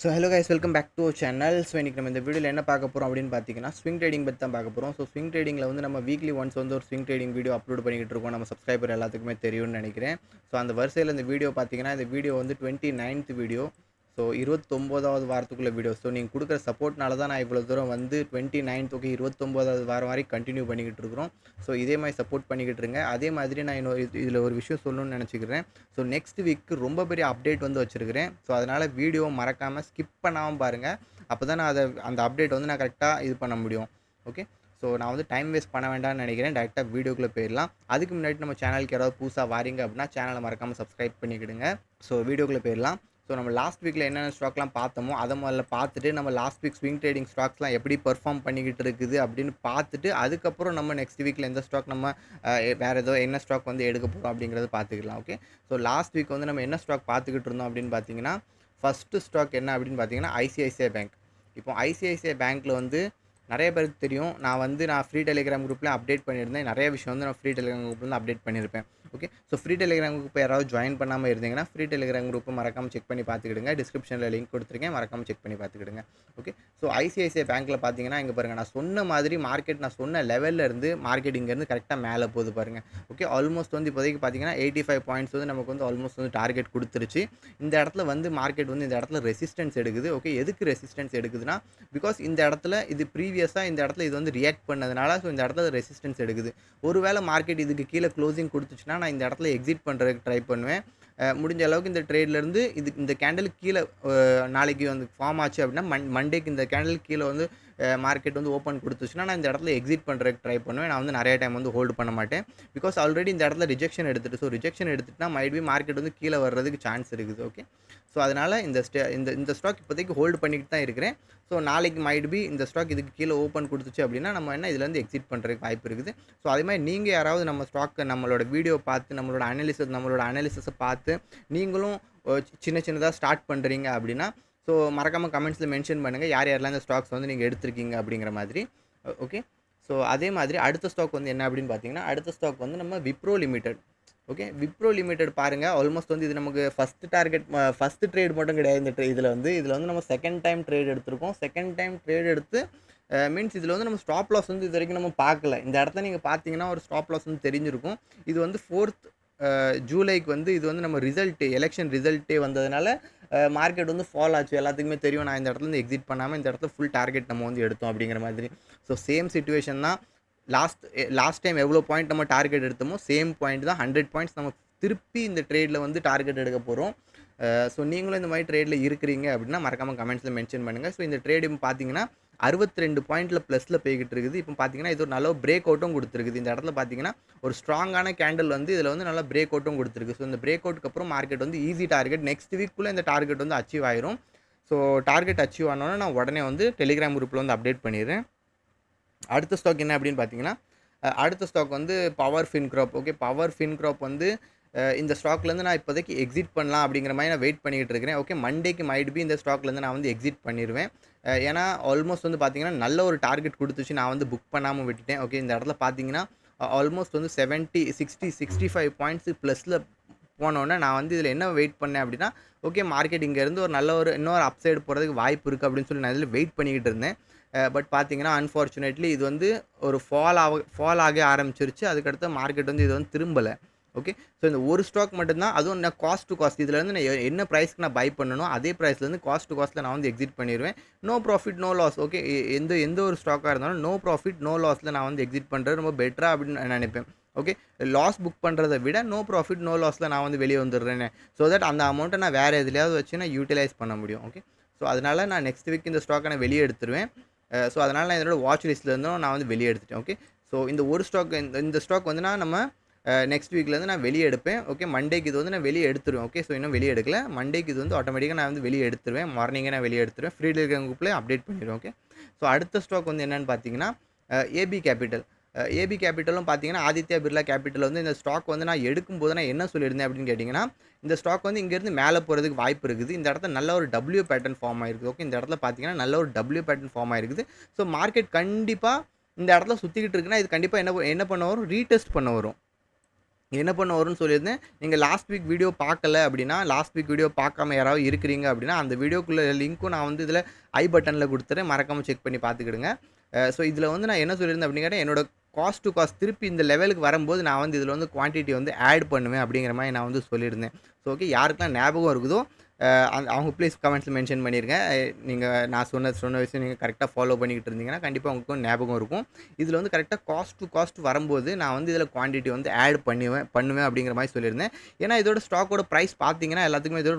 So hello guys, welcome back to our channel. So இன்றைக்கி நம்ம இந்த வீடியோவில் என்ன பார்க்க போகிறோம் அப்படின்னு பார்த்தீங்கன்னா, ஸ்விங் ட்ரேடிங் பற்றி தான் பார்க்க போகிறோம். ஸோ ஸ்விங் ட்ரேடிங்கில் வந்து நம்ம வீக்லி ஒன்ஸ் வந்து ஒரு ஸ்விங் ட்ரேடிங் வீடியோ அப்லோட் பண்ணிக்கிட்டு இருக்கோம். நம்ம சப்ஸ்கிரைபர் எல்லாத்துக்குமே தெரியும்னு நினைக்கிறேன். ஸோ அந்த வரிசையில் இந்த வீடியோ பார்த்தீங்கன்னா, இந்த வீடியோ வந்து 29th வீடியோ. ஸோ 29வது வாரத்துக்குள்ள வீடியோ. ஸோ நீங்கள் கொடுக்குற சப்போர்ட்னால தான் நான் இவ்வளோ தூரம் வந்து 29th 29வது வாரம் வரைக்கும் கண்டினியூ பண்ணிக்கிட்டு இருக்கிறோம். ஸோ இதே மாதிரி சப்போர்ட் பண்ணிக்கிட்டு இருங்க. அதே மாதிரி நான் இன்னொரு இதில் ஒரு விஷயம் சொல்லணும்னு நினச்சிக்கிறேன். ஸோ நெக்ஸ்ட் வீக்கு ரொம்ப பெரிய அப்டேட் வந்து வச்சுருக்கிறேன். ஸோ அதனால் வீடியோ மறக்காமல் ஸ்கிப் பண்ணாமல் பாருங்கள். அப்போ தான் நான் அந்த அப்டேட் வந்து நான் கரெக்டாக இது பண்ண முடியும். ஓகே. ஸோ நான் வந்து டைம் வேஸ்ட் பண்ண வேண்டாம்னு நினைக்கிறேன். டேரெக்டாக வீடியோக்குள்ளே போயிடலாம். அதுக்கு முன்னாடி நம்ம சேனலுக்கு யாராவது புதுசாக வாரீங்க அப்படின்னா சேனலை மறக்காமல் சப்ஸ்கிரைப் பண்ணிக்கிடுங்க. ஸோ வீடியோக்குள்ளே போயிடலாம். ஸோ நம்ம லாஸ்ட் வீக்கில் என்னென்ன ஸ்டாக்லாம் பார்த்தோமோ அதை முதல்ல பார்த்துட்டு, நம்ம லாஸ்ட் வீக் ஸ்விங் ட்ரேடிங் ஸ்டாக்ஸ்லாம் எப்படி பெர்ஃபார்ம் பண்ணிக்கிட்டு இருக்குது அப்படின்னு பார்த்துட்டு, அதுக்கப்புறம் நம்ம நெக்ஸ்ட் வீக்கில் எந்த ஸ்டாக் நம்ம வேறு ஏதோ என்ன ஸ்டாக் வந்து எடுக்க போகிறோம் அப்படிங்கிறத பார்த்துக்கலாம். ஓகே. ஸோ லாஸ்ட் வீக் வந்து நம்ம என்ன ஸ்டாக் பார்த்துக்கிட்டு இருந்தோம் அப்படின்னு பார்த்தீங்கன்னா, ஃபஸ்ட்டு ஸ்டாக் என்ன அப்படின்னு பார்த்தீங்கன்னா ஐசிஐசிஐ பேங்க். இப்போ ஐசிஐசிஐ பேங்க்கில் வந்து நிறைய பேருக்கு தெரியும். நான் ஃப்ரீ டெலிகிராம் குரூப்பில் அப்டேட் பண்ணியிருந்தேன். நிறைய விஷயம் வந்து நான் ஃப்ரீ டெலிகிராம் குரூப்பில் வந்து அப்டேட் பண்ணியிருப்பேன். Okay. So free Telegram group யாராவது ஜாயின் பண்ணாமல் இருந்தீங்கன்னா, ஃப்ரீ டெலிகிராம் குரூப்பை மறக்காமல் செக் பண்ணி பார்த்துக்கிடுங்க. டிஸ்கிரிப்ஷனில் லிங்க் கொடுத்துருக்கேன், மறக்காமல் செக் பண்ணி பார்த்துக்கிடுங்க. ஓகே. ஸோ ஐசிஐசிஐ பேங்க்கில் பார்த்தீங்கன்னா, இங்கே பாருங்கள், நான் சொன்ன மாதிரி நான் சொன்ன லெவலில் இருந்து மார்க்கெட் இங்கேருந்து கரெக்டாக மேலே போகுது பாருங்கள். ஓகே. ஆல்மோஸ்ட் வந்து இப்போதைக்கு பார்த்தீங்கன்னா 85 பாயிண்ட்ஸ் வந்து நமக்கு வந்து ஆல்மோஸ்ட் வந்து டார்கெட் கொடுத்துருச்சு. இந்த இடத்துல வந்து மார்க்கெட் வந்து இந்த இடத்துல ரெசிஸ்டன்ஸ் எடுக்குது. ஓகே. எதுக்கு ரெசிஸ்டன்ஸ் எடுக்குதுன்னா, பிகாஸ் இந்த இடத்துல இது ப்ரீவியஸாக இந்த இடத்துல இது வந்து ரியாக்ட் பண்ணதுனால, ஸோ இந்த இடத்துல ரெசிஸ்டன்ஸ் எடுக்குது. ஒருவேளை மார்க்கெட் இதுக்கு கீழே க்ளோசிங் கொடுத்துச்சுன்னா, நான் இந்த இடத்துல எக்ஸிட் பண்ணுறதுக்கு ட்ரை பண்ணுவேன். முடிஞ்ச அளவுக்கு இந்த ட்ரேட்லேருந்து இந்த கேண்டலுக்கு கீழே நாளைக்கு வந்து ஃபார்ம் ஆச்சு அப்படின்னா, மண்டேக்கு இந்த கேண்டலுக்கு கீழே வந்து மார்க்கெட் வந்து ஓப்பன் கொடுத்துச்சுன்னா, நான் இந்த இடத்துல எக்ஸிட் பண்ணுறதுக்கு ட்ரை பண்ணுவேன். நான் வந்து நிறைய டைம் வந்து ஹோல்டு பண்ண மாட்டேன். பிகாஸ் ஆல்ரெடி இந்த இடத்துல ரிஜெக்ஷன் எடுத்துட்டு, ஸோ ரிஜெக்ஷன் எடுத்துட்டுனா மைட் பி மார்க்கெட் வந்து கீழே வர்றதுக்கு சான்ஸ் இருக்குது. ஓகே. ஸோ அதனால் இந்த ஸ்டாக் இப்போதைக்கு ஹோல்டு பண்ணிக்கிட்டு தான் இருக்கிறேன். ஸோ நாளைக்கு மைட் பி இந்த ஸ்டாக் இதுக்கு கீழே ஓப்பன் கொடுத்துச்சு அப்படின்னா, நம்ம என்ன இதுலேருந்து எக்ஸிட் பண்ணுறதுக்கு வாய்ப்பு இருக்குது. ஸோ அதே மாதிரி நீங்கள் யாராவது நம்ம ஸ்டாக்கை நம்மளோட வீடியோ பார்த்து நம்மளோட அனாலிசிஸை பார்த்து நீங்களும் சின்னதாக ஸ்டார்ட் பண்ணுறீங்க அப்படின்னா, ஸோ மறக்காமல் கமெண்ட்ஸில் மென்ஷன் பண்ணுங்கள் யார் யாரெல்லாம் இந்த ஸ்டாக்ஸ் வந்து நீங்கள் எடுத்திருக்கீங்க அப்படிங்கிற மாதிரி. ஓகே. ஸோ அதே மாதிரி அடுத்த ஸ்டாக் வந்து என்ன அப்படின்னு பார்த்தீங்கன்னா, அடுத்த ஸ்டாக் வந்து நம்ம Wipro limited. Okay. Wipro limited பாருங்கள், ஆல்மோஸ்ட் வந்து இது நமக்கு ஃபஸ்ட்டு ட்ரேட் மட்டும் கிடையாது. இதில் வந்து நம்ம செகண்ட் டைம் ட்ரேட் எடுத்திருக்கோம். செகண்ட் டைம் ட்ரேட் எடுத்து மீன்ஸ் இதில் வந்து நம்ம ஸ்டாப் லாஸ் வந்து இது வரைக்கும் நம்ம பார்க்கல. இந்த இடத்த நீங்கள் பார்த்தீங்கன்னா ஒரு ஸ்டாப் லாஸ் வந்து தெரிஞ்சிருக்கும். இது வந்து 4th ஜூலைக்கு வந்து இது வந்து நம்ம எலெக்ஷன் ரிசல்ட்டே வந்ததுனால மார்க்கெட் வந்து ஃபால் ஆச்சு. எல்லாத்துக்குமே தெரியும். நான் இந்த இடத்துலேருந்து எக்ஸிட் பண்ணாமல் இந்த இடத்துல ஃபுல் டார்கெட் நம்ம வந்து எடுத்தோம் அப்படிங்கிற மாதிரி. ஸோ சேம் சிச்சுவேஷன் தான். லாஸ்ட் டைம் எவ்வளோ பாயிண்ட் நம்ம டார்கெட் எடுத்தோமோ சேம் பாயிண்ட் தான். 100 பாயிண்ட்ஸ் நம்ம திருப்பி இந்த ட்ரேடில் வந்து டார்கெட் எடுக்க போகிறோம். ஸோ நீங்களும் இந்த மாதிரி ட்ரேடில் இருக்கிறீங்க அப்படின்னா மறக்காமல் கமெண்ட்ஸில் மென்ஷன் பண்ணுங்கள். ஸோ இந்த ட்ரேட் இப்போ பார்த்தீங்கன்னா 62 பாயிண்டில் ப்ளஸில் போய்கிட்டு இருக்குது. இப்போ பார்த்தீங்கன்னா இது ஒரு நல்ல பிரேக் அவுட்டும் கொடுத்துருக்குது. இந்த இடத்துல பார்த்தீங்கன்னா ஒரு ஸ்ட்ராங்கான கேண்டில் வந்து இதில் வந்து நல்லா பிரேக் அவுட்டும் கொடுத்துருக்கு. ஸோ இந்த பிரேக் அவுட்டுக்கு அப்புறம் மார்க்கெட் வந்து ஈஸி டார்கெட் நெக்ஸ்ட் வீக்குள்ளே இந்த டார்கெட் வந்து அச்சீவ் ஆயிரும். ஸோ டார்கெட் அச்சீவ் ஆனோன்னா நான் உடனே வந்து டெலிகிராம் குரூப்பில் வந்து அப்டேட் பண்ணிடுறேன். அடுத்த ஸ்டாக் என்ன அப்படின்னு பார்த்தீங்கன்னா, அடுத்த ஸ்டாக் வந்து பவர் ஃபின்க்ராப். ஓகே. பவர் ஃபின்க்ராப் வந்து இந்த ஸ்டாக்லேருந்து நான் இப்போதைக்கு எக்ஸிட் பண்ணலாம் அப்படிங்கிற மாதிரி நான் வெயிட் பண்ணிக்கிட்டு இருக்கிறேன். ஓகே. மண்டேக்கு மைட் பி இந்த ஸ்டாக்லேருந்து நான் வந்து எக்ஸிட் பண்ணிடுவேன். ஏன்னா ஆல்மோஸ்ட் வந்து பார்த்தீங்கன்னா நல்ல ஒரு டார்கெட் கொடுத்துச்சு. நான் வந்து புக் பண்ணாமல் விட்டுட்டேன். ஓகே. இந்த இடத்துல பார்த்தீங்கன்னா ஆல்மோஸ்ட் வந்து 65 பாயிண்ட்ஸு ப்ளஸில் போனோடனே நான் வந்து இதில் என்ன வெயிட் பண்ணேன் அப்படின்னா, ஓகே மார்க்கெட் இங்கேருந்து இன்னொரு அப்சைடு போகிறதுக்கு வாய்ப்பு இருக்குது அப்படின்னு சொல்லி நான் இதில் வெயிட் பண்ணிக்கிட்டு இருந்தேன். பட் பார்த்தீங்கன்னா அன்ஃபார்ச்சுனேட்லி இது வந்து ஒரு ஃபால் ஆக ஆரம்பிச்சிருச்சு. அதுக்கடுத்து மார்க்கெட் வந்து இது வந்து திரும்பலை. ஓகே. ஸோ இந்த ஒரு ஸ்டாக் மட்டும்தான், அதுவும் நான் காஸ்ட் டு காஸ்ட் இதுலேருந்து நான் என்ன ப்ரைஸ்க்கு நான் பை பண்ணணும் அதே ப்ரைஸ்லேருந்து காஸ்ட் டு காஸ்ட்டில் நான் வந்து எக்ஸிட் பண்ணிடுவேன். No profit no loss. Okay. எந்த ஒரு ஸ்டாக்காக இருந்தாலும் நோ ப்ராஃபிட் நோ லாஸில் நான் வந்து எக்ஸிட் பண்ணுறது ரொம்ப பெட்டரா அப்படின்னு நான் நினைப்பேன். ஓகே. லாஸ் புக் பண்ணுறதை விட நோ ப்ராஃபிட் நோ லாஸில் நான் வந்து வெளியே வந்துடுறேன். ஸோ தட் அந்த அமௌண்ட்டை நான் வேறு எதுலையாவது வச்சு நான் யூட்டிலைஸ் பண்ண முடியும். ஓகே. ஸோ அதனால் நான் நெக்ஸ்ட் வீக் இந்த ஸ்டாக்கை நான் வெளியே எடுத்துருவேன். ஸோ அதனால் நான் இதோட வாட்ச் லிஸ்ட்லேருந்தும் நான் வந்து வெளியே எடுத்துட்டேன். ஓகே. ஸோ இந்த ஒரு ஸ்டாக் இந்த ஸ்டாக் வந்து நம்ம நெக்ஸ்ட் வீக்லேருந்து நான் வெளியே எடுப்பேன். ஓகே. மண்டேக்கு இது வந்து நான் வெளியே எடுத்துருவேன். ஓகே. ஸோ இன்னும் வெளியே எடுக்கல. மண்டேக்கு இது வந்து ஆட்டோமேட்டிக்காக நான் வந்து வெளியே எடுத்துருவேன். மார்னிங்கே நான் வெளியே எடுத்துருவேன். ஃப்ரீ டெலிகிராம் குரூப்பில் அப்டேட் பண்ணிடுவேன். ஓகே. ஸோ அடுத்த ஸ்டாக் வந்து என்னென்னு பார்த்தீங்கன்னா ஏபி கேபிட்டல். ஏபி கேபிட்டலும் பார்த்தீங்கன்னா ஆதித்யா பிர்லா கேபிட்டல் வந்து இந்த ஸ்டாக் வந்து நான் எடுக்கும்போது நான் என்ன சொல்லியிருந்தேன் அப்படின்னு கேட்டிங்கன்னா, இந்த ஸ்டாக் வந்து இங்கேருந்து மேலே போகிறதுக்கு வாய்ப்பு இருக்குது. இந்த இடத்துல நல்ல ஒரு டபிள்யூ பேட்டர்ன் ஃபார்ம் ஆகிருக்குது. ஓகே. இந்த இடத்துல பார்த்தீங்கன்னா நல்ல ஒரு டபிள்யூ பேட்டர்ன் ஃபார்ம் ஆகிருக்குது. ஸோ மார்க்கெட் கண்டிப்பாக இந்த இடத்துல சுற்றிக்கிட்டு இருக்குன்னா இது கண்டிப்பாக என்ன பண்ண வரும், ரீடெஸ்ட் பண்ண வரும். என்ன பண்ண வரும்னு சொல்லியிருந்தேன். நீங்க லாஸ்ட் வீக் வீடியோ பார்க்கல அப்படின்னா, லாஸ்ட் வீக் வீடியோ பார்க்காம யாராவது இருக்கிறீங்க அப்படின்னா, அந்த வீடியோக்குள்ள லிங்க்கும் நான் வந்து இதில ஐ பட்டன்ல குடுத்துறேன். மறக்காம செக் பண்ணி பார்த்துக்கிடுங்க. ஸோ இதில வந்து நான் என்ன சொல்லியிருந்தேன் அப்படின்னு கேட்டா, என்னோட காஸ்ட் டூ காஸ்ட் திருப்பி இந்த லெவலுக்கு வரும்போது நான் வந்து இதில வந்து குவான்டிட்டி வந்து ஆட் பண்ணுவேன் அப்படிங்கிற மாரி நான் வந்து சொல்லியிருந்தேன். ஸோ ஓகே, யாருக்கெல்லாம் ஞாபகம் இருக்குதோ அவங்க ப்ளீஸ் கமெண்ட்ஸ்ல மென்ஷன் பண்ணிருங்க. நீங்க நான் சொன்ன விஷயம் நீங்க கரெக்ட்டா ஃபாலோ பண்ணிக்கிட்டு இருந்தீங்கன்னா, கண்டிப்பா உங்களுக்கும் ஞாபகம் இருக்கும். இதில வந்து கரெக்ட்டா காஸ்ட் டூ காஸ்ட் வரும்போது, நான் வந்து இதில குவான்டிட்டி வந்து ஆட் பண்ணுவேன் அப்படிங்கிற மாரி சொல்லியிருந்தேன். ஏன்னா, இதோட ஸ்டாக்கோட பிரைஸ் பார்த்தீங்கன்னா, எல்லாத்துக்குமே இதோட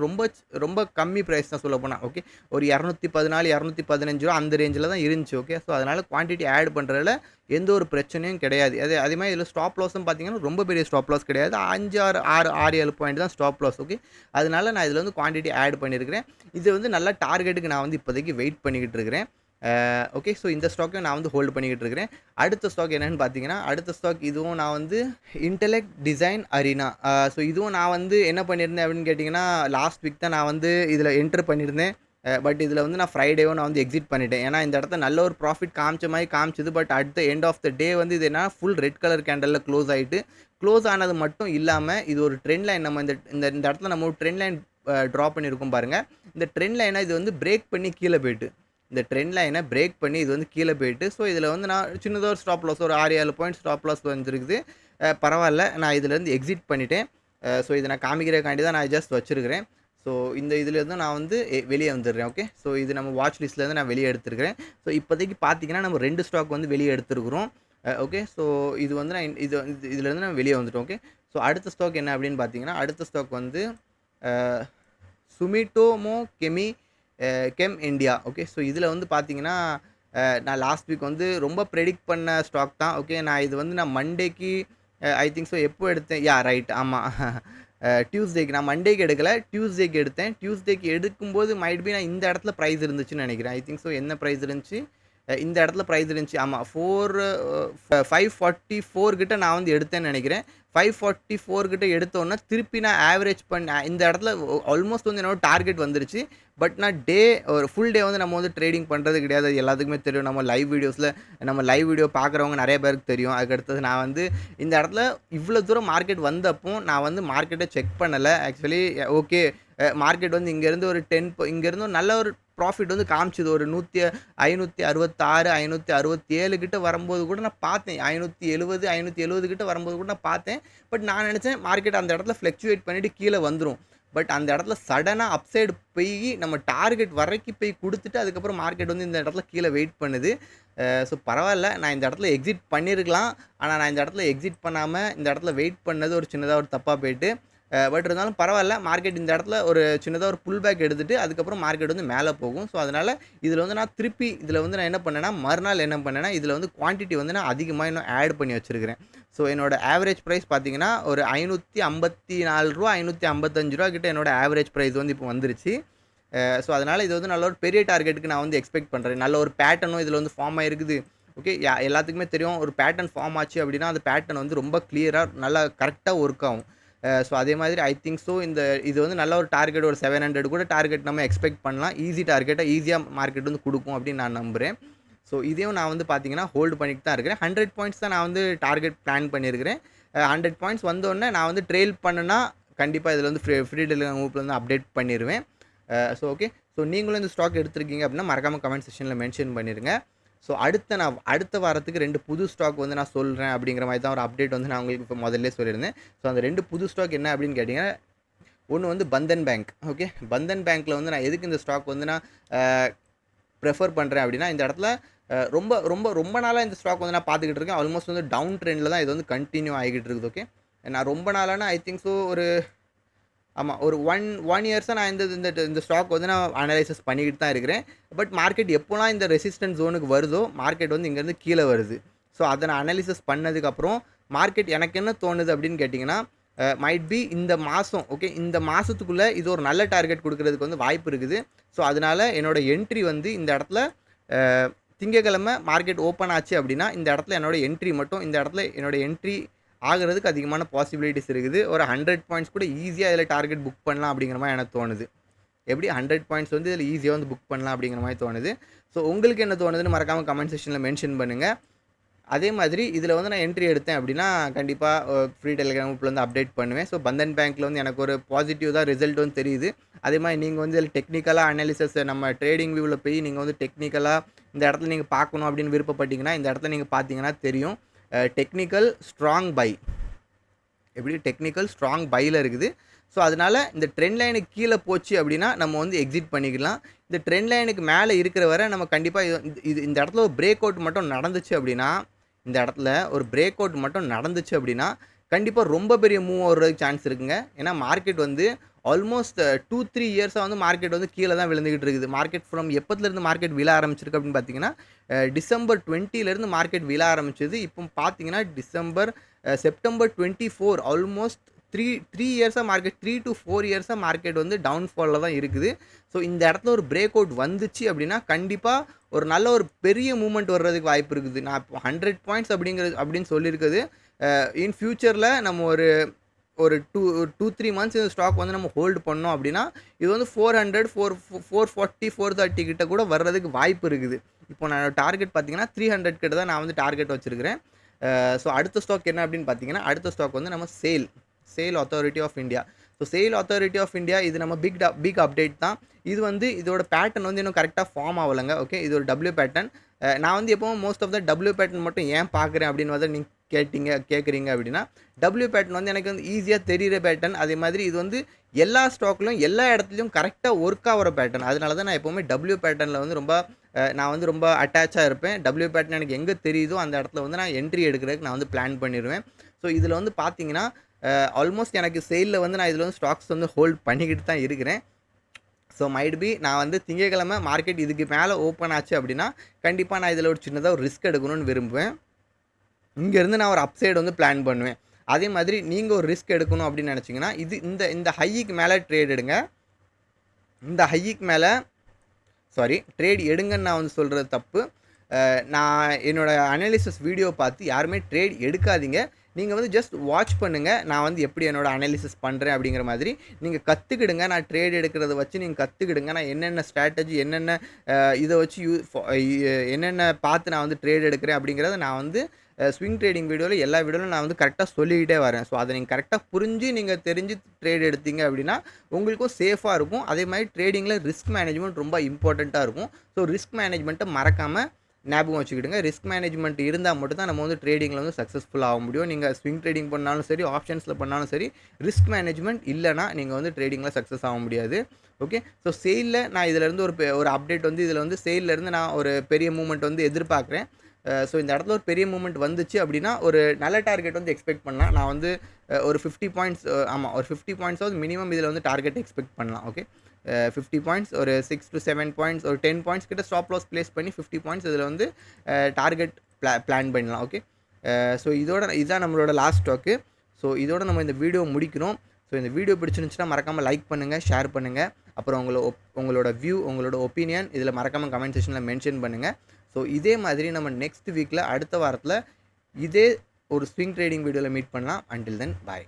ரொம்ப கம்மி பிரைஸ் தான் சொல்லப்போனா. ஓகே. ஒரு ரூ. 214, ரூ. 215 அந்த ரேஞ்சில தான் இருந்துச்சு. ஓகே. ஸோ அதனால குவான்டிட்டி ஆட் பண்றதுல எந்த ஒரு பிரச்சனையும் கிடையாது. அதே மாரி இதில ஸ்டாப் லாஸும் பார்த்தீங்கன்னா, ரொம்ப பெரிய ஸ்டாப் லாஸ் கிடையாது. 5, 6, 7 பாயிண்ட் தான் ஸ்டாப் லாஸ். ஓகே. அதனால நான் இதில வந்து குவான்டிட்டி ஆட் பண்ணியிருக்கிறேன். இது வந்து நல்ல டார்கெட்டுக்கு நான் வந்து இப்போதைக்கு வெயிட் பண்ணிக்கிட்டு இருக்கிறேன். ஓகே. ஸோ இந்த ஸ்டாக்கையும் நான் வந்து ஹோல்டு பண்ணிக்கிட்டு இருக்கிறேன். அடுத்த ஸ்டாக் என்னன்னு பார்த்தீங்கன்னா, அடுத்த ஸ்டாக் இதுவும் நான் வந்து இன்டெலெக்ட் டிசைன் அரீனா. ஸோ இதுவும் நான் வந்து என்ன பண்ணியிருந்தேன் அப்படின்னு கேட்டிங்கன்னா, லாஸ்ட் வீக் தான் நான் வந்து இதில என்டர் பண்ணியிருந்தேன். பட் இதில வந்து நான் ஃப்ரைடேவும் நான் வந்து எக்ஸிட் பண்ணிட்டேன். ஏன்னா இந்த இடத்துல நல்ல ஒரு ப்ராஃபிட் காமிச்ச மாரி காமிச்சது. But at the end of the day வந்து இது என்னன்னா ஃபுல் ரெட் கலர் கேண்டல்ல க்ளோஸ் ஆயிட்டு, க்ளோஸ் ஆனது மட்டும் இல்லாம, இது ஒரு ட்ரெண்ட் லைன் நம்ம இந்த இந்த இந்த இடத்துல நம்ம ஒரு ட்ரெண்ட் லைன் ட்ரா பண்ணியிருக்கோம் பாருங்க. இந்த ட்ரெண்ட் லைனை இது வந்து பிரேக் பண்ணி கீழ போயிட்டு. இந்த ட்ரெண்ட் லைனை பிரேக் பண்ணி இது வந்து கீழ போயிட்டு, ஸோ இதில வந்து நான் சின்னதா ஒரு ஸ்டாப் லாஸ் ஒரு 6, 7 பாயிண்ட் ஸ்டாப் லாஸ் வந்துருக்குது. பரவால்ல. நான் இதிலேருந்து எக்ஸிட் பண்ணிட்டேன். ஸோ இத நான் காமிக்கிறதுக்காண்டி தான் நான் ஜஸ்ட் வச்சிருக்கிறேன். ஸோ இந்த இதிலேருந்து நான் வந்து வெளியே வந்துடுறேன். ஓகே. ஸோ இது நம்ம வாட்ச் லிஸ்ட்லேருந்து நான் வெளியே எடுத்துருக்கிறேன். ஸோ இப்போதைக்கு பார்த்தீங்கன்னா, நம்ம 2 ஸ்டாக் வந்து வெளியே எடுத்துருக்கிறோம். ஓகே. ஸோ இது வந்து நான் இதிலேருந்து நான் வெளியே வந்துட்டோம். ஓகே. ஸோ அடுத்த ஸ்டாக் என்ன அப்படின்னு பார்த்தீங்கன்னா, அடுத்த ஸ்டாக் வந்து Sumitomo gem India. Okay. So இதில வந்து பார்த்தீங்கன்னா, நான் லாஸ்ட் வீக் வந்து ரொம்ப ப்ரெடிக்ட் பண்ண ஸ்டாக் தான். ஓகே. நான் இது வந்து நான் மண்டேக்கு ஐ திங்க் ஸோ எப்போ எடுத்தேன்? ரைட். ஆமா. டியூஸ்டேக்கு நான் மண்டேக்கு எடுக்கல. டியூஸ்டேக்கு எடுத்தேன். டியூஸ்டேக்கு எடுக்கும்போது மைட் பி நான் இந்த இடத்துல பிரைஸ் இருந்துச்சுன்னு நினைக்கிறேன். ஐ திங்க் ஸோ என்ன பிரைஸ் இருந்துச்சு? இந்த இடத்துல பிரைஸ் இருந்துச்சு. ஆமா. 544 கிட்ட நான் வந்து எடுத்தேன்னு நினைக்கிறேன். 544 கிட்ட எடுத்தோன்னே திருப்பி நான் ஆவரேஜ் இந்த இடத்துல ஆல்மோஸ்ட் வந்து என்னோட டார்கெட் வந்துருச்சு. பட் நான் ஒரு ஃபுல் டே வந்து நம்ம வந்து ட்ரேடிங் பண்ணுறது கிடையாது. அது எல்லாத்துக்குமே தெரியும். நம்ம லைவ் வீடியோ பார்க்குறவங்க நிறைய பேருக்கு தெரியும். அதுக்கடுத்தது நான் வந்து இந்த இடத்துல இவ்வளோ தூரம் மார்க்கெட் வந்தப்போ நான் வந்து மார்க்கெட்டை செக் பண்ணலை. ஆக்சுவலி ஓகே, மார்க்கெட் வந்து இங்கேருந்து ஒரு இங்கேருந்து நல்ல ஒரு ப்ராஃபிட் வந்து காமிச்சுது. ஒரு 566, 567 கிட்ட வரும்போது கூட நான் பார்த்தேன். 570 கிட்ட வரும்போது கூட நான் பார்த்தேன். பட் நான் நினச்சேன் மார்க்கெட் அந்த இடத்துல ஃப்ளக்சுவேட் பண்ணிவிட்டு கீழே வந்துடும். பட் அந்த இடத்துல சடனாக அப்சைடு போய் நம்ம டார்கெட் வரைக்கும் போய் கொடுத்துட்டு அதுக்கப்புறம் மார்க்கெட் வந்து இந்த இடத்துல கீழே வெயிட் பண்ணுது. ஸோ பரவாயில்ல, நான் இந்த இடத்துல எக்ஸிட் பண்ணியிருக்கலாம். ஆனால் நான் இந்த இடத்துல எக்ஸிட் பண்ணாமல் இந்த இடத்துல வெயிட் பண்ணது ஒரு சின்னதாக ஒரு தப்பாக போயிட்டு. பட் இருந்தாலும் பரவாயில்ல, மார்க்கெட் இந்த இடத்துல ஒரு சின்னதாக ஒரு புல் பேக் எடுத்துகிட்டு அதுக்கப்புறம் மார்க்கெட் வந்து மேலே போகும். ஸோ அதனால் இதில் வந்து நான் திருப்பி நான் என்ன பண்ணேன்னா, மறுநாள் என்ன பண்ணேன்னா, இதில் வந்து குவான்டிட்டி வந்து நான் அதிகமாக இன்னும் ஆட் பண்ணி வச்சுருக்கிறேன். ஸோ என்னோட ஆவரேஜ் ப்ரைஸ் பார்த்தீங்கன்னா, ஒரு ரூ. 554, ரூ. 555 கிட்ட என்னோட ஆவரேஜ் ப்ரைஸ் வந்து இப்போ வந்துருச்சு. ஸோ அதனால் இது வந்து நல்ல ஒரு பெரிய டார்கெட்டுக்கு நான் வந்து எக்ஸ்பெக்ட் பண்ணுறேன். நல்ல ஒரு பேட்டர்னும் இதில் வந்து ஃபார்ம் ஆகிருக்குது. ஓகே. எல்லாத்துக்குமே தெரியும், ஒரு பேட்டர்ன் ஃபார்ம் ஆச்சு அப்படின்னா அந்த பேட்டர்ன் வந்து ரொம்ப கிளியராக நல்லா கரெக்டாக ஒர்க் ஆகும். ஸோ அதே மாதிரி ஐ திங்க் ஸோ இது வந்து நல்ல ஒரு டார்கெட், ஒரு 700 கூட டார்கெட் நம்ம எக்ஸ்பெக்ட் பண்ணலாம். டார்கெட்டாக ஈஸியாக மார்க்கெட் வந்து கொடுக்கும் அப்படின்னு நான் நம்புகிறேன். ஸோ இதையும் நான் வந்து பார்த்தீங்கன்னா ஹோல்டு பண்ணிட்டு தான் இருக்கிறேன். 100 பாயிண்ட்ஸ் தான் நான் வந்து டார்கெட் பிளான் பண்ணியிருக்கிறேன். 100 பாயிண்ட்ஸ் வந்தோடனே நான் வந்து ட்ரெயில் பண்ணேன்னா கண்டிப்பாக இதில் வந்து ஃப்ரீ டெலிவரி குரூப்பில் வந்து அப்டேட் பண்ணிடுவேன். So okay. ஸோ நீங்களும் இந்த ஸ்டாக் எடுத்திருக்கீங்க அப்படின்னா மறக்காமல் கமெண்ட் செக்ஷனில் மென்ஷன் பண்ணிடுங்க. ஸோ அடுத்த வாரத்துக்கு 2 புது ஸ்டாக் வந்து நான் சொல்கிறேன் அப்படிங்கிற மாதிரி தான் ஒரு அப்டேட் வந்து நான் உங்களுக்கு இப்போ முதல்ல சொல்லியிருந்தேன். ஸோ அந்த 2 புது ஸ்டாக் என்ன அப்படின்னு கேட்டிங்கன்னா, ஒன்று வந்து பந்தன் பேங்க். ஓகே. பந்தன் பேங்க்கில் வந்து நான் எதுக்கு இந்த ஸ்டாக் வந்து நான் ப்ரிஃபர் பண்ணுறேன் அப்படின்னா, இந்த இடத்துல ரொம்ப ரொம்ப ரொம்ப நாளாக இந்த ஸ்டாக் வந்து நான் பார்த்துக்கிட்டு இருக்கேன். ஆல்மோஸ்ட் வந்து டவுன் ட்ரெண்டில் தான் இது வந்து கண்டினியூ ஆகிக்கிட்டு இருக்குது. ஓகே. நான் ரொம்ப நாளான ஐ திங்க் ஸோ ஒரு 1 இயர்ஸாக நான் இந்த ஸ்டாக் வந்து நான் அனலைசிஸ் பண்ணிக்கிட்டு தான் இருக்கிறேன். பட் மார்க்கெட் எப்போலாம் இந்த ரெசிஸ்டன்ஸ் ஜோனுக்கு வருதோ, மார்க்கெட் வந்து இங்கேருந்து கீழே வருது. ஸோ அதை நான் அனலைசிஸ் பண்ணதுக்கப்புறம் மார்க்கெட் எனக்கு என்ன தோணுது அப்படின்னு கேட்டிங்கன்னா, மைட் பி இந்த மாதம், ஓகே, இந்த மாதத்துக்குள்ளே இது ஒரு நல்ல டார்கெட் கொடுக்கறதுக்கு வந்து வாய்ப்பு இருக்குது. ஸோ அதனால் என்னோட என்ட்ரி வந்து இந்த இடத்துல திங்கக்கிழமை மார்க்கெட் ஓப்பன் ஆச்சு அப்படின்னா, இந்த இடத்துல என்னோட என்ட்ரி ஆகிறதுக்கு அதிகமான பாசிபிலிட்டிஸ் இருக்குது. ஒரு 100 பாயிண்ட்ஸ் கூட ஈஸியாக இதில் டார்கெட் புக் பண்ணலாம் அப்படிங்கிற மாதிரி எனக்கு தோணுது. எப்படி 100 பாயிண்ட்ஸ் வந்து இதில் ஈஸியாக வந்து புக் பண்ணலாம் அப்படிங்கிற மாதிரி தோணுது. ஸோ உங்களுக்கு என்ன தோணுதுன்னு மறக்காமல் கமெண்ட் செக்ஷனில் மென்ஷன் பண்ணுங்கள். அதே மாதிரி இதில் வந்து நான் என்ட்ரி எடுத்தேன் அப்படின்னா கண்டிப்பாக ஃப்ரீ டெலிகிராம் குரூப்பில் வந்து அப்டேட் பண்ணுவேன். ஸோ பந்தன் பேங்க்கில் வந்து எனக்கு ஒரு பாசிட்டிவ் தான் ரிசல்ட் வந்து தெரியுது. அதே மாதிரி நீங்கள் வந்து இதில் டெக்னிக்கலாக அனாலிசிஸ் நம்ம ட்ரேடிங் வியூவில் போய் நீங்கள் வந்து டெக்னிக்கலாக இந்த இடத்துல நீங்கள் பார்க்கணும் அப்படின்னு விருப்பப்பட்டீங்கன்னா இந்த இடத்துல நீங்கள் பார்த்தீங்கன்னா தெரியும். டெக்னிக்கல் ஸ்ட்ராங் பை, எப்படி டெக்னிக்கல் ஸ்ட்ராங் பையில் இருக்குது. ஸோ அதனால் இந்த ட்ரெண்ட் லைனுக்கு கீழே போச்சு அப்படின்னா நம்ம வந்து எக்ஸிட் பண்ணிக்கலாம். இந்த ட்ரெண்ட் லைனுக்கு மேலே இருக்கிற வரை நம்ம கண்டிப்பாக இந்த இடத்துல ஒரு பிரேக் அவுட் மட்டும் நடந்துச்சு அப்படின்னா, இந்த இடத்துல ஒரு பிரேக் அவுட் மட்டும் நடந்துச்சு அப்படின்னா கண்டிப்பாக ரொம்ப பெரிய மூவ் ஆகிறதுக்கு சான்ஸ் இருக்குங்க. ஏன்னா மார்க்கெட் வந்து ஆல்மோஸ்ட் 2-3 இயர்ஸாக வந்து மார்க்கெட் வந்து கீழே தான் விழுந்துக்கிட்டு இருக்குது. மார்க்கெட் ஃப்ரம் எப்போத்துலேருந்து மார்க்கெட் விழ ஆரம்பிச்சிருக்கு அப்படின்னு பார்த்தீங்கன்னா டிசம்பர் 20லேருந்து மார்க்கெட் விழ ஆரம்பிச்சது. இப்போ பார்த்தீங்கன்னா செப்டம்பர் 24 ஆல்மோஸ்ட் த்ரீ இயர்ஸாக மார்க்கெட் 3 to 4 இயர்ஸாக மார்க்கெட் வந்து டவுன்ஃபாலில் தான் இருக்குது. ஸோ இந்த இடத்துல ஒரு பிரேக் அவுட் வந்துச்சு அப்படின்னா கண்டிப்பாக ஒரு நல்ல ஒரு பெரிய மூவ்மெண்ட் வர்றதுக்கு வாய்ப்பு இருக்குது. நான் இப்போ 100 பாயிண்ட்ஸ் அப்படின்னு சொல்லியிருக்குது. இன் ஃபியூச்சரில் நம்ம ஒரு 2-3 மந்த்ஸ் இந்த ஸ்டாக் வந்து நம்ம ஹோல்டு பண்ணோம் அப்படின்னா இது வந்து 400, 440, 430 கிட்ட கூட வர்றதுக்கு வாய்ப்பு இருக்குது. இப்போ நான் டார்கெட் பார்த்தீங்கன்னா 300 கிட்ட தான் நான் வந்து டார்கெட் வச்சுருக்கிறேன். ஸோ அடுத்த ஸ்டாக் என்ன அப்படின்னு பார்த்தீங்கன்னா அடுத்த ஸ்டாக் வந்து நம்ம steel authority of India. So steel authority of India இது நம்ம பிக் அப்டேட் தான். இது வந்து இதோட பேட்டர்ன் வந்து இன்னும் கரெக்டாக ஃபார்ம் ஆகலைங்க. ஓகே, இது ஒரு டபிள்யூ பேட்டர்ன். நான் வந்து எப்போவும் most of the W pattern மட்டும் ஏன் பார்க்குறேன் அப்படின்னு வந்து நீங்கள் கேட்குறீங்க அப்படின்னா டபிள்யூ பேட்டர்ன் வந்து எனக்கு வந்து ஈஸியாக தெரிகிற பேட்டர்ன். அதே மாதிரி இது வந்து எல்லா ஸ்டாக்லையும் எல்லா இடத்துலையும் கரெக்டாக ஒர்க் ஆகிற பேட்டர்ன். அதனால தான் நான் எப்போவுமே டபிள்யூ பேட்டர்னில் வந்து நான் வந்து ரொம்ப அட்டாச்சாக இருப்பேன். டபிள்யூ பேட்டர்ன் எனக்கு எங்கே தெரியுதோ அந்த இடத்துல வந்து நான் என்ட்ரி எடுக்கிறதுக்கு நான் வந்து பிளான் பண்ணிடுவேன். ஸோ இதில் வந்து பார்த்தீங்கன்னா ஆல்மோஸ்ட் எனக்கு சேலில் வந்து நான் இதில் வந்து ஸ்டாக்ஸ் வந்து ஹோல்ட் பண்ணிக்கிட்டு தான் இருக்கிறேன். ஸோ மைட் பி நான் வந்து திங்கக்கிழமை மார்க்கெட் இதுக்கு மேலே ஓப்பன் ஆச்சு அப்படின்னா கண்டிப்பாக நான் இதில் ஒரு சின்னதாக ஒரு ரிஸ்க் எடுக்கணும்னு விரும்புவேன். இங்கேருந்து நான் ஒரு அப்சைடு வந்து பிளான் பண்ணுவேன். அதே மாதிரி நீங்கள் ஒரு ரிஸ்க் எடுக்கணும் அப்படின்னு நினச்சிங்கன்னா இந்த ஹைக்கு மேலே ட்ரேட் எடுங்க. இந்த ஹைக்கு மேலே ட்ரேட் எடுங்கன்னு நான் வந்து சொல்கிறது தப்பு. நான் என்னோடய அனாலிசிஸ் வீடியோ பார்த்து யாருமே ட்ரேட் எடுக்காதீங்க. நீங்கள் வந்து ஜஸ்ட் வாட்ச் பண்ணுங்கள். நான் வந்து எப்படி என்னோடய அனாலிசிஸ் பண்ணுறேன் அப்படிங்கிற மாதிரி நீங்கள் கற்றுக்கிடுங்க. நான் ட்ரேட் எடுக்கிறத வச்சு நீங்கள் கற்றுக்கிடுங்க. நான் என்னென்ன ஸ்ட்ராட்டஜி என்னென்ன இதை வச்சு என்னென்ன பார்த்து நான் வந்து ட்ரேட் எடுக்கிறேன் அப்படிங்கிறத நான் வந்து ஸ்விங் ட்ரேடிங் வீடியோவில் எல்லா வீடியோவிலும் நான் வந்து கரெக்டாக சொல்லிக்கிட்டே வரேன். ஸோ அதை நீங்கள் கரெக்டாக புரிஞ்சு நீங்கள் தெரிஞ்சு ட்ரேட் எடுத்தீங்க அப்படின்னா உங்களுக்கும் சேஃபாக இருக்கும். அதே மாதிரி ட்ரேடிங்கில் ரிஸ்க் மேனேஜ்மெண்ட் ரொம்ப இம்பார்ட்டண்ட்டாக இருக்கும். ஸோ ரிஸ்க் மேனேஜ்மெண்ட்டை மறக்காமல் ஞாபகம் வச்சுக்கிடுங்க. ரிஸ்க் மேனேஜ்மெண்ட் இருந்தால் மட்டும் தான் நம்ம வந்து ட்ரேடிங்கில் வந்து சக்ஸஸ்ஃபுல் ஆக முடியும். நீங்கள் ஸ்விங் ட்ரேடிங் பண்ணாலும் சரி, ஆப்ஷன்ஸில் பண்ணாலும் சரி, ரிஸ்க் மேனேஜ்மெண்ட் இல்லைனா நீங்கள் வந்து ட்ரேடிங்கில் சக்ஸஸ் ஆக முடியாது. ஓகே, ஸோ சேலில் நான் இதிலேருந்து ஒரு அப்டேட் வந்து இதில் வந்து சேல்லேருந்து நான் ஒரு பெரிய மூவ்மெண்ட் வந்து எதிர்பார்க்குறேன். ஸோ இந்த இடத்துல ஒரு பெரிய மூவ்மெண்ட் வந்துச்சு அப்படின்னா ஒரு நல்ல டார்கெட் வந்து எக்ஸ்பெக்ட் பண்ணலாம். நான் வந்து ஒரு 50 பாயிண்ட்ஸ் ஒரு 50 பாயிண்ட்ஸாவது மினிமம் இதில் வந்து டார்கெட் எக்ஸ்பெக்ட் பண்ணலாம். ஓகே, 50 பாயிண்ட்ஸ் ஒரு 6 to 7 பாயிண்ட்ஸ் ஒரு 10 பாயிண்ட்ஸ் கிட்ட ஸ்டாப் லாஸ் ப்ளேஸ் பண்ணி 50 பாயிண்ட்ஸ் இதில் வந்து டார்கெட் பிளான் பண்ணலாம். ஓகே, ஸோ இதுதான் நம்மளோட லாஸ்ட் ஸ்டாக்கு. ஸோ இதோட நம்ம இந்த வீடியோ முடிக்கிறோம். ஸோ இந்த வீடியோ பிடிச்சிருந்துச்சுன்னா மறக்காமல் லைக் பண்ணுங்கள், ஷேர் பண்ணுங்கள். அப்புறம் உங்களோட வியூ, உங்களோட ஒப்பீனியன் இதில் மறக்காமல் கமெண்ட் செக்ஷனில் மென்ஷன் பண்ணுங்கள். ஸோ இதே மாதிரி நம்ம நெக்ஸ்ட் வீக்கில் அடுத்த வாரத்தில் இதே ஒரு ஸ்விங் ட்ரேடிங் வீடியோவில் மீட் பண்ணலாம். அண்டில் தென் பாய்.